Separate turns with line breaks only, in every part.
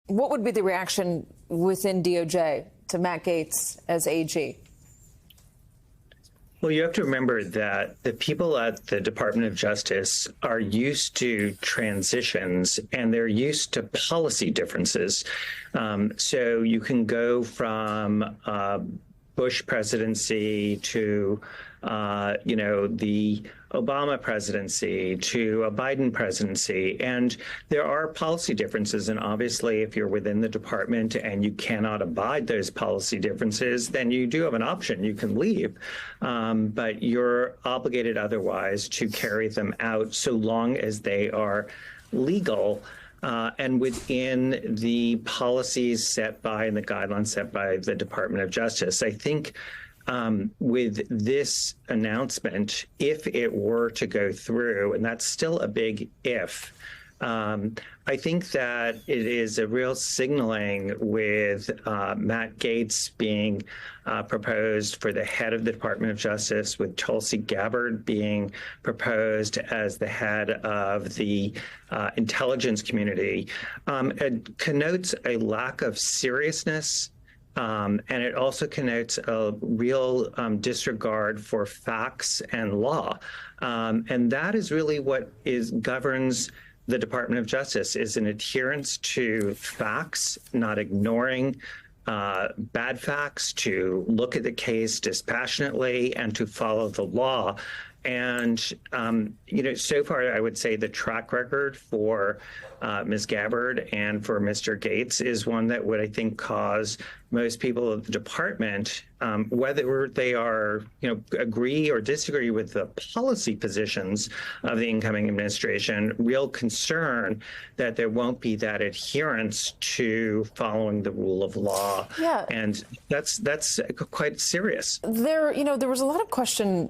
what would be the reaction within DOJ to Matt Gaetz as AG?
Well, you have to remember that the people at the Department of Justice are used to transitions and they're used to policy differences. So you can go from Bush presidency to, the Obama presidency to a Biden presidency. And there are policy differences. And obviously, if you're within the department and you cannot abide those policy differences, then you do have an option. You can leave. But you're obligated otherwise to carry them out so long as they are legal. And within the policies set by and the guidelines set by the Department of Justice. I think with this announcement, if it were to go through, and that's still a big if, I think that it is a real signaling with Matt Gaetz being proposed for the head of the Department of Justice, with Tulsi Gabbard being proposed as the head of the intelligence community. It connotes a lack of seriousness. And it also connotes a real disregard for facts and law. And that is really what governs the Department of Justice, is an adherence to facts, not ignoring bad facts, to look at the case dispassionately and to follow the law. And, so far, I would say the track record for Ms. Gabbard and for Mr. Gaetz is one that would, I think, cause most people of the department, whether they are, agree or disagree with the policy positions of the incoming administration, real concern that there won't be that adherence to following the rule of law.
Yeah.
And that's quite serious.
There was a lot of question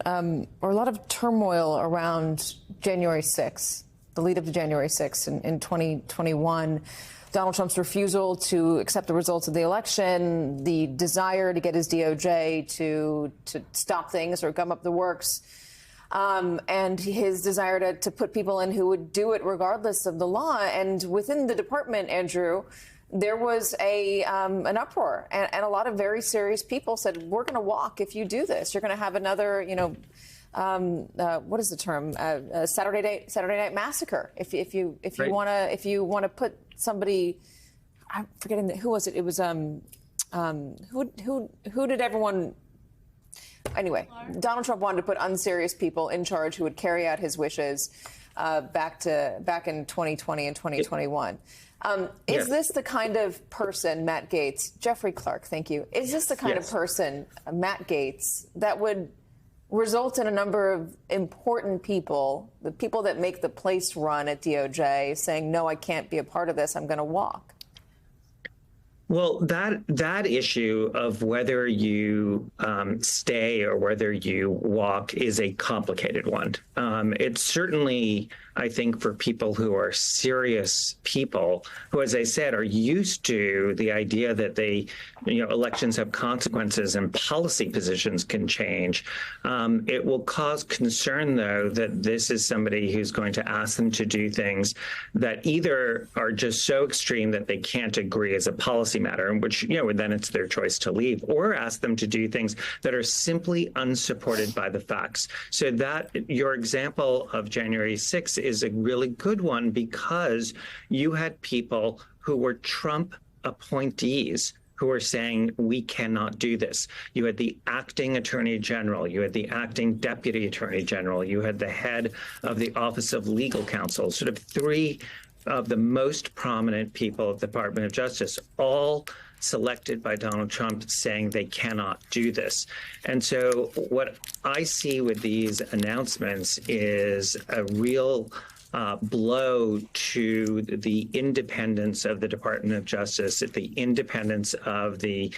or a lot of turmoil around January 6th, the lead up to January 6th in 2021. Donald Trump's refusal to accept the results of the election, the desire to get his DOJ to stop things or gum up the works, and his desire to put people in who would do it regardless of the law. And within the department, Andrew, there was an uproar, and a lot of very serious people said, "We're going to walk if you do this. You're going to have another, what is the term? Saturday Night Massacre. If you
Right.
want to put somebody, I'm forgetting who was it? It was who did everyone? Anyway, Donald Trump wanted to put unserious people in charge who would carry out his wishes back in 2020 and 2021. Is this the kind of person, Matt Gaetz, Jeffrey Clark, thank you. Is this the kind of person, Matt Gaetz, that would result in a number of important people, the people that make the place run at DOJ, saying, no, I can't be a part of this, I'm going to walk?
Well, that issue of whether you stay or whether you walk is a complicated one. It's certainly, I think, for people who are serious people who, as I said, are used to the idea that elections have consequences and policy positions can change. It will cause concern, though, that this is somebody who's going to ask them to do things that either are just so extreme that they can't agree as a policy matter, in which, then it's their choice to leave, or ask them to do things that are simply unsupported by the facts. So that your example of January 6th is a really good one, because you had people who were Trump appointees who were saying, we cannot do this. You had the acting attorney general, you had the acting deputy attorney general, you had the head of the Office of Legal Counsel, sort of three of the most prominent people at the Department of Justice, all selected by Donald Trump, saying they cannot do this. And so what I see with these announcements is a real blow to the independence of the Department of Justice, the independence of the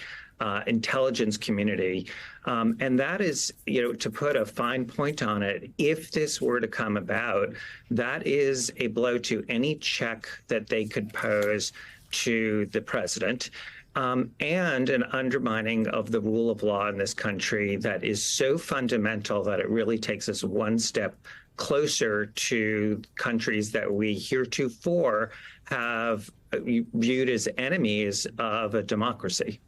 intelligence community. And that is, to put a fine point on it, if this were to come about, that is a blow to any check that they could pose to the president. And an undermining of the rule of law in this country that is so fundamental that it really takes us one step closer to countries that we heretofore have viewed as enemies of a democracy.